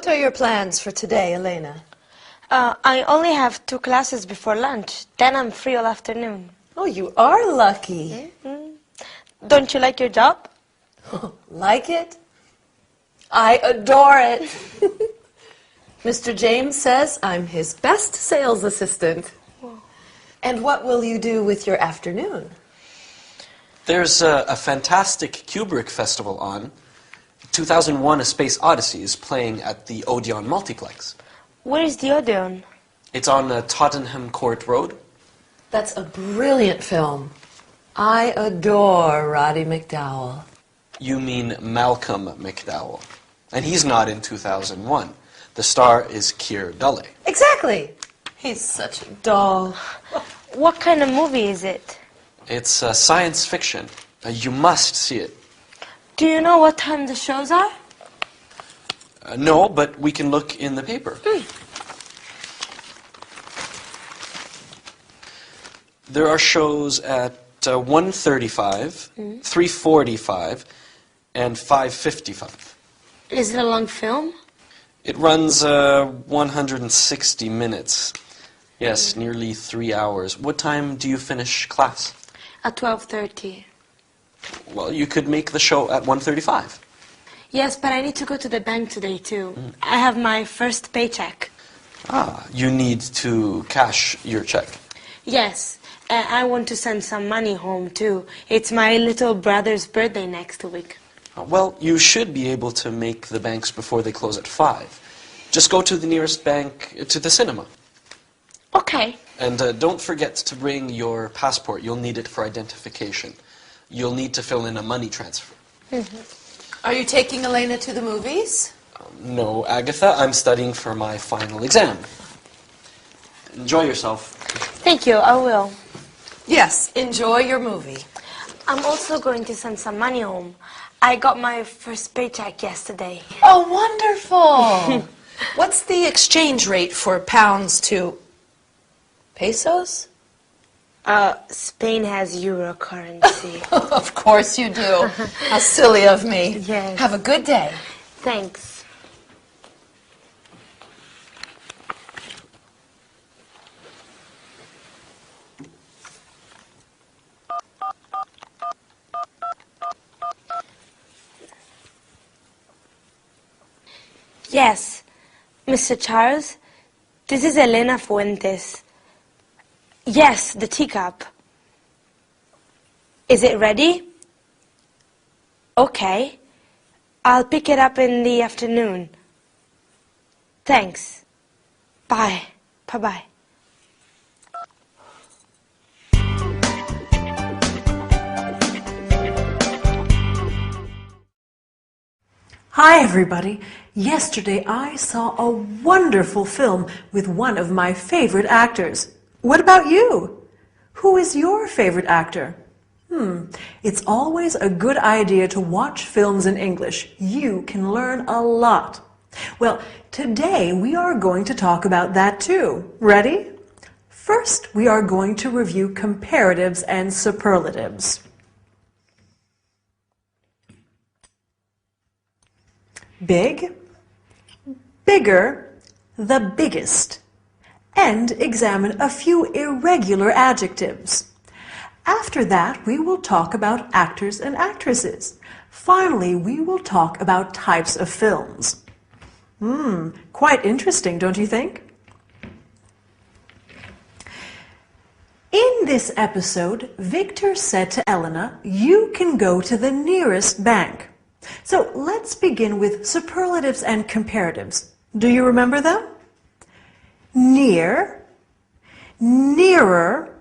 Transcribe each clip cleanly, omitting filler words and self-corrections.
What are your plans for today, Elena? I only have 2 classes before lunch. Then I'm free all afternoon. Oh, you are lucky. Don't you like your job? Like it? I adore it. Mr. James says I'm his best sales assistant. And what will you do with your afternoon? There's a fantastic Kubrick festival on. 2001: A Space Odyssey is playing at the Odeon Multiplex. Where is the Odeon? It's on Tottenham Court Road. That's a brilliant film. I adore Roddy McDowall. You mean Malcolm McDowell. And he's not in 2001. The star is Keir Dullea. Exactly. He's such a doll. What kind of movie is it? It's science fiction. You must see it. Do you know what time the shows are? No, but we can look in the paper. There are shows at 1:35, 3:45, and 5:55. Is it a long film? It runs 160 minutes. Yes, nearly 3 hours. What time do you finish class? At 12:30. Well, you could make the show at 1:35. Yes, but I need to go to the bank today, too. I have my first paycheck. Ah, you need to cash your check. Yes, I want to send some money home, too. It's my little brother's birthday next week. Well, you should be able to make the banks before they close at 5. Just go to the nearest bank to the cinema. Okay. And don't forget to bring your passport. You'll need it for identification. You'll need to fill in a money transfer. Are you taking Elena to the movies? No, Agatha, I'm studying for my final exam. Enjoy yourself. Thank you, I will. Yes, enjoy your movie. I'm also going to send some money home. I got my first paycheck yesterday. Oh, wonderful. What's the exchange rate for pounds to pesos? Spain has euro currency. Of course you do. How silly of me. Yes. Have a good day. Thanks. Yes, Mr. Charles, this is Elena Fuentes. Yes, the teacup. Is it ready? Okay. I'll pick it up in the afternoon. Thanks. Bye. Bye-bye. Hi everybody! Yesterday I saw a wonderful film with one of my favorite actors. What about you? Who is your favorite actor? It's always a good idea to watch films in English. You can learn a lot. Well, today we are going to talk about that too. Ready? First, we are going to review comparatives and superlatives. Big, bigger, the biggest, and examine a few irregular adjectives. After that, we will talk about actors and actresses. Finally, we will talk about types of films. Quite interesting, don't you think? In this episode, Victor said to Elena, "You can go to the nearest bank." So let's begin with superlatives and comparatives. Do you remember them? Near, nearer,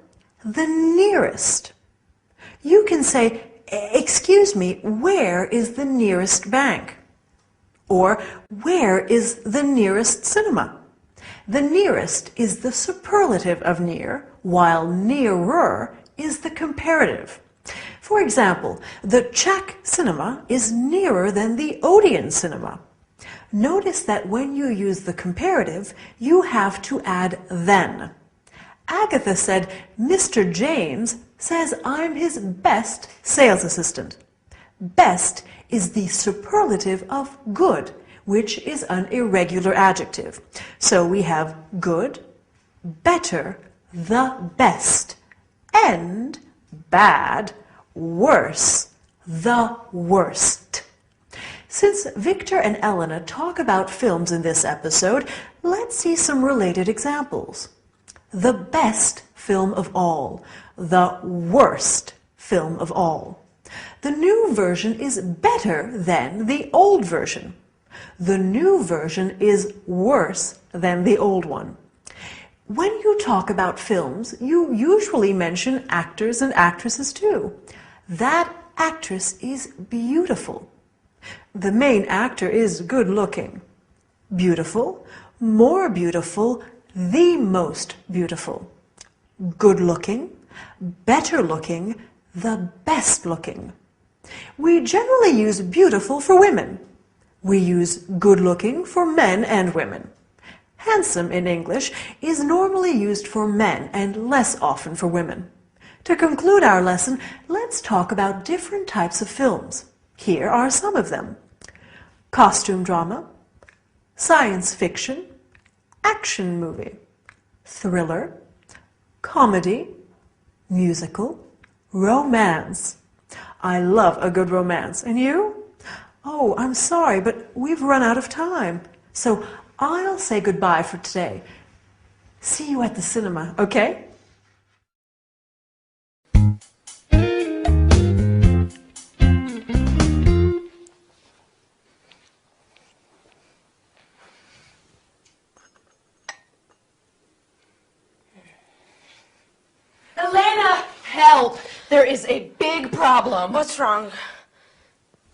the nearest. You can say, "Excuse me, where is the nearest bank?" Or, "Where is the nearest cinema?" The nearest is the superlative of near, while nearer is the comparative. For example, the Czech cinema is nearer than the Odeon cinema. Notice that when you use the comparative, you have to add then. Agatha said, "Mr. James says I'm his best sales assistant." Best is the superlative of good, which is an irregular adjective. So we have good, better, the best, and bad, worse, the worst. Since Victor and Elena talk about films in this episode, let's see some related examples. The best film of all, the worst film of all. The new version is better than the old version. The new version is worse than the old one. When you talk about films, you usually mention actors and actresses too. That actress is beautiful. The main actor is good looking. Beautiful, more beautiful, the most beautiful. Good looking, better looking, the best looking. We generally use beautiful for women. We use good looking for men and women. Handsome in English is normally used for men and less often for women. To conclude our lesson, let's talk about different types of films. Here are some of them. Costume drama, science fiction, action movie, thriller, comedy, musical, romance. I love a good romance. And you? Oh, I'm sorry, but we've run out of time. So I'll say goodbye for today. See you at the cinema, okay? Elena, help! There is a big problem. What's wrong?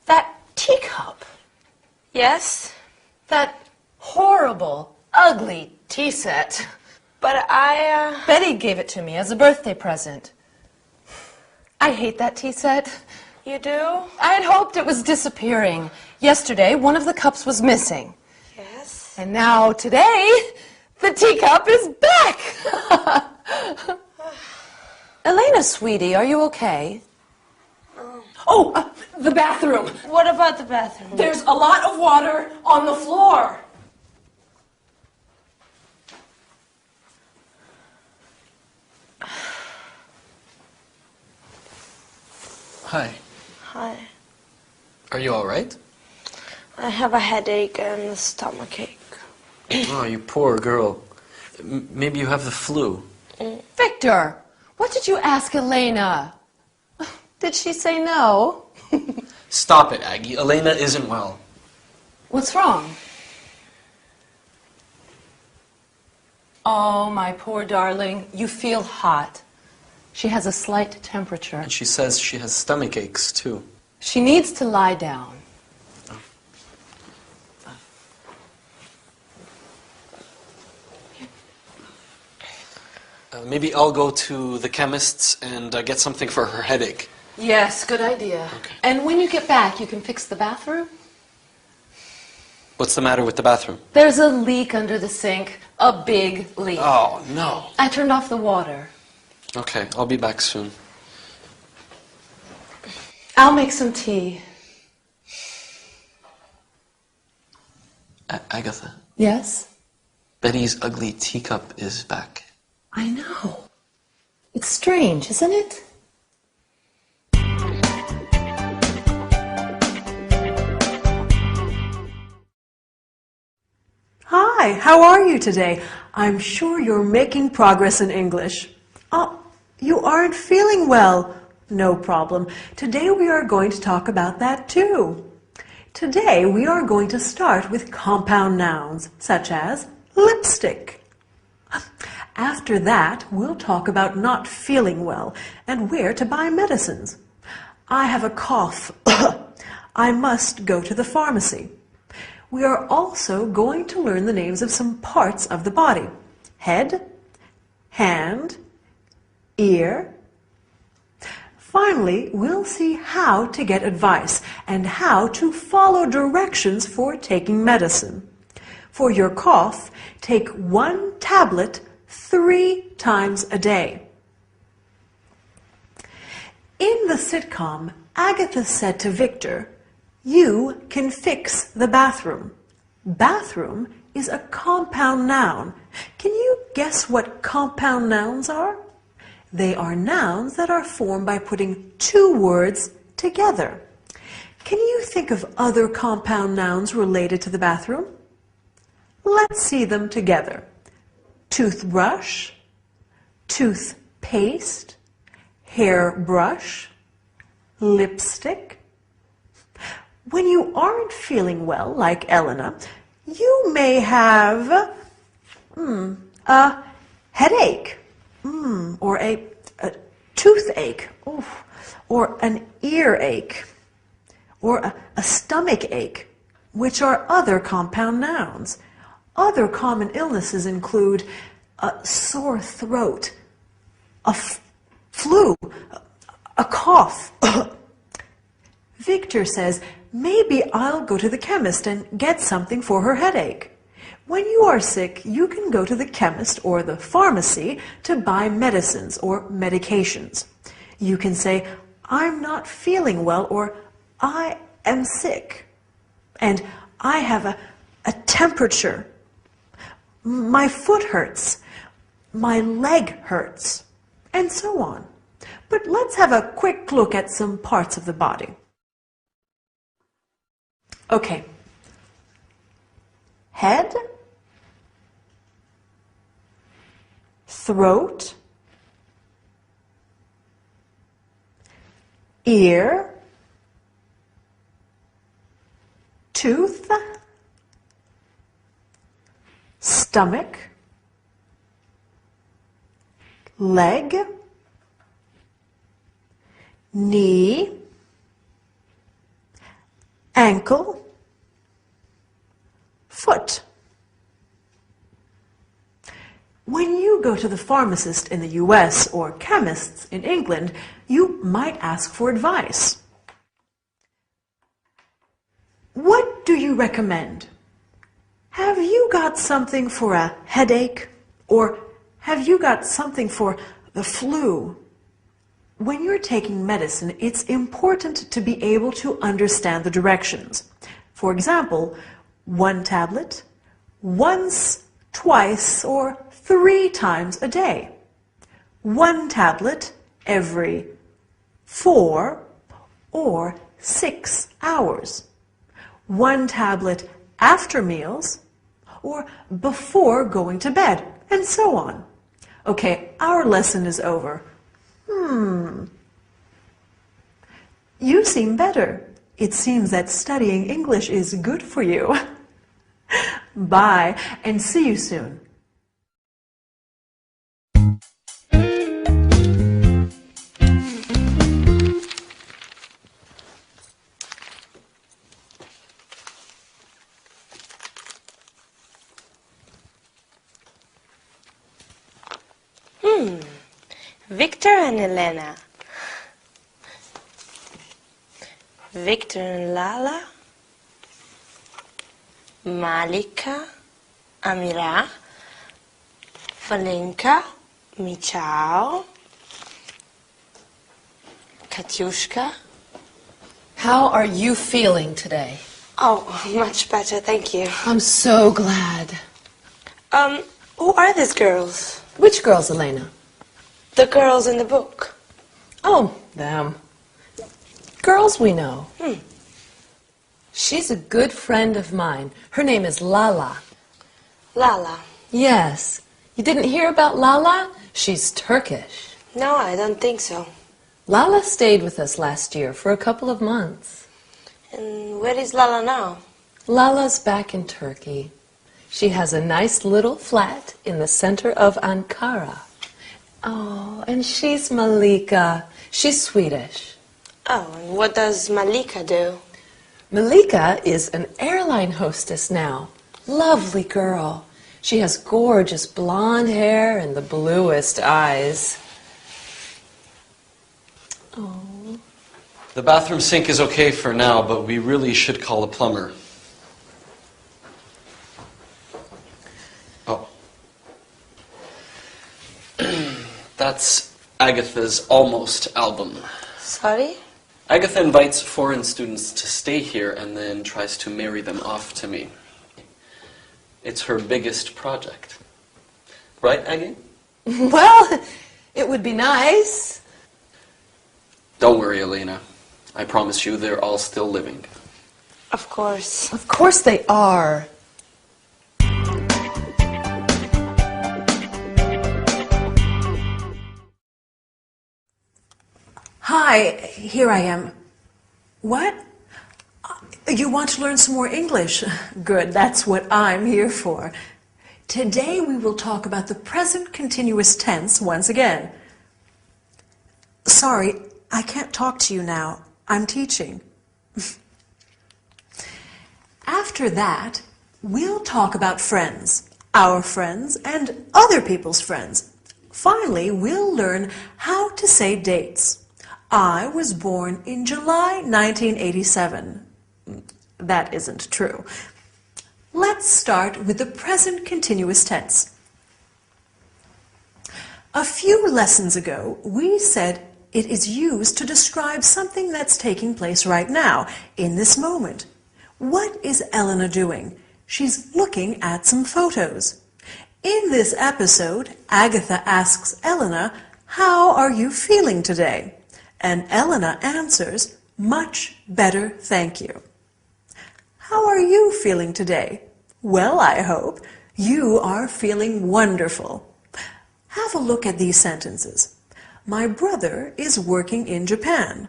That teacup. Yes? That horrible, ugly tea set. But Betty gave it to me as a birthday present. I hate that tea set. You do? I had hoped it was disappearing. Yesterday, one of the cups was missing. Yes. And now, today, the teacup is back! Elena, sweetie, are you okay? Oh, the bathroom. What about the bathroom? There's a lot of water on the floor. Hi. Hi. Are you all right? I have a headache and a stomachache. Oh, you poor girl. Maybe you have the flu. Victor, what did you ask Elena? Did she say no? Stop it, Aggie. Elena isn't well. What's wrong? Oh, my poor darling, you feel hot. She has a slight temperature. And she says she has stomach aches, too. She needs to lie down. Maybe I'll go to the chemist's and get something for her headache. Yes, good idea. Okay. And when you get back, you can fix the bathroom? What's the matter with the bathroom? There's a leak under the sink. A big leak. Oh, no. I turned off the water. Okay, I'll be back soon. I'll make some tea. Agatha, Yes? Betty's ugly teacup is back. I know. It's strange, isn't it? Hi, how are you today? I'm sure you're making progress in English. Oh, you aren't feeling well. No problem. Today we are going to talk about that too. Today we are going to start with compound nouns, such as lipstick. After that, we'll talk about not feeling well and where to buy medicines. I have a cough. I must go to the pharmacy. We are also going to learn the names of some parts of the body. Head, hand, ear. Finally, we'll see how to get advice and how to follow directions for taking medicine. For your cough, take 1 tablet 3 times a day. In the sitcom, Agatha said to Victor, "You can fix the bathroom." Bathroom is a compound noun. Can you guess what compound nouns are? They are nouns that are formed by putting two words together. Can you think of other compound nouns related to the bathroom? Let's see them together. Toothbrush, toothpaste, hairbrush, lipstick. When you aren't feeling well, like Elena, you may have a headache, or a toothache, or an earache, or a stomach ache, which are other compound nouns. Other common illnesses include a sore throat, a flu, a cough. Victor says, maybe I'll go to the chemist and get something for her headache. When you are sick, you can go to the chemist or the pharmacy to buy medicines or medications. You can say, I'm not feeling well, or I am sick, and I have a temperature. My foot hurts, my leg hurts, and so on. But let's have a quick look at some parts of the body. Okay. Head, throat, ear, tooth, stomach, leg, knee, ankle, foot. When you go to the pharmacist in the US or chemists in England, you might ask for advice. What do you recommend? Have you got something for a headache? Or have you got something for the flu? When you're taking medicine, it's important to be able to understand the directions. For example, 1 tablet, once, twice, or 3 times a day. 1 tablet every 4 or 6 hours. 1 tablet after meals or before going to bed, and so on. Okay, our lesson is over. You seem better. It seems that studying English is good for you. Bye, and see you soon. Victor and Elena. Victor and Lala. Malika, Amira, Valenka, Michał, Katyushka. How are you feeling today? Oh, much better, thank you. I'm so glad. Who are these girls? Which girls, Elena? The girls in the book. Oh, them. Girls we know. She's a good friend of mine. Her name is Lala. Lala. Yes. You didn't hear about Lala? She's Turkish. No, I don't think so. Lala stayed with us last year for a couple of months. And where is Lala now? Lala's back in Turkey. She has a nice little flat in the center of Ankara. Oh, and she's Malika. She's Swedish. Oh, and what does Malika do? Malika is an airline hostess now. Lovely girl. She has gorgeous blonde hair and the bluest eyes. Oh. The bathroom sink is okay for now, but we really should call a plumber. Oh. That's Agatha's almost album. Sorry? Agatha invites foreign students to stay here and then tries to marry them off to me. It's her biggest project. Right, Aggie? Well, it would be nice. Don't worry, Elena. I promise you they're all still living. Of course. Of course they are. Hi, here I am. What? You want to learn some more English? Good, that's what I'm here for. Today we will talk about the present continuous tense once again. Sorry, I can't talk to you now. I'm teaching. After that, we'll talk about friends, our friends, and other people's friends. Finally, we'll learn how to say dates. I was born in July 1987. That isn't true. Let's start with the present continuous tense. A few lessons ago, we said it is used to describe something that's taking place right now, in this moment. What is Elena doing? She's looking at some photos. In this episode, Agatha asks Elena, "How are you feeling today?" And Elena answers, "Much better, thank you." How are you feeling today? Well, I hope you are feeling wonderful. Have a look at these sentences. My brother is working in Japan.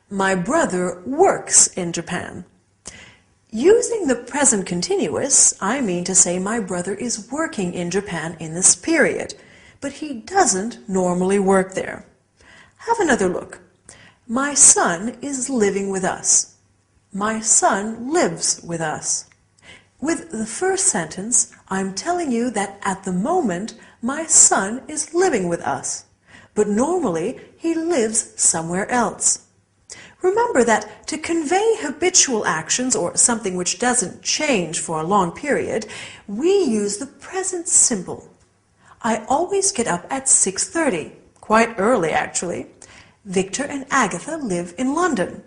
My brother works in Japan. Using the present continuous, I mean to say my brother is working in Japan in this period, but he doesn't normally work there. Have another look. My son is living with us. My son lives with us. With the first sentence, I'm telling you that at the moment, my son is living with us, but normally he lives somewhere else. Remember that to convey habitual actions or something which doesn't change for a long period, we use the present simple. I always get up at 6:30, quite early actually. Victor and Agatha live in London.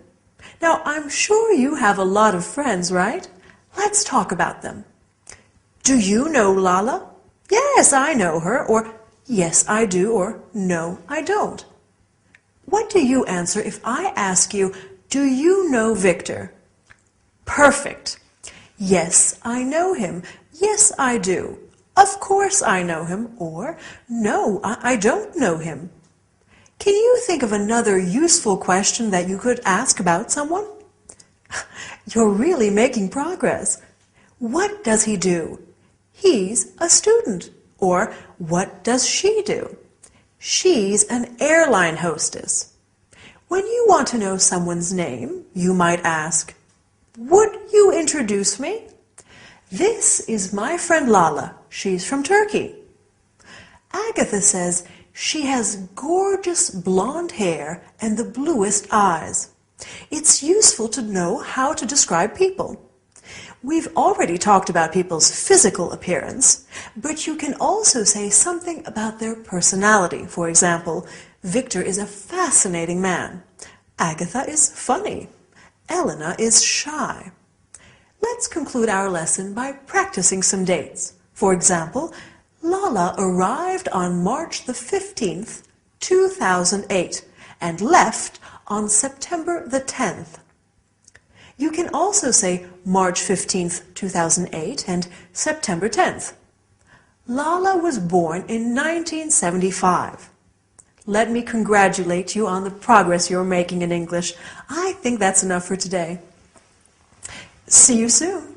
Now, I'm sure you have a lot of friends, right? Let's talk about them. Do you know Lala? Yes, I know her, or yes, I do, or no, I don't. What do you answer if I ask you, do you know Victor? Perfect. Yes, I know him. Yes, I do. Of course I know him, or no, I don't know him. Can you think of another useful question that you could ask about someone? You're really making progress. What does he do? He's a student. Or what does she do? She's an airline hostess. When you want to know someone's name, you might ask, would you introduce me? This is my friend Lala. She's from Turkey. Agatha says she has gorgeous blonde hair and the bluest eyes. It's useful to know how to describe people. We've already talked about people's physical appearance, but you can also say something about their personality. For example, Victor is a fascinating man. Agatha is funny. Elena is shy. Let's conclude our lesson by practicing some dates. For example, Lala arrived on March the 15th, 2008, and left on September the 10th. You can also say March 15th, 2008 and September 10th. Lala was born in 1975. Let me congratulate you on the progress you're making in English. I think that's enough for today. See you soon.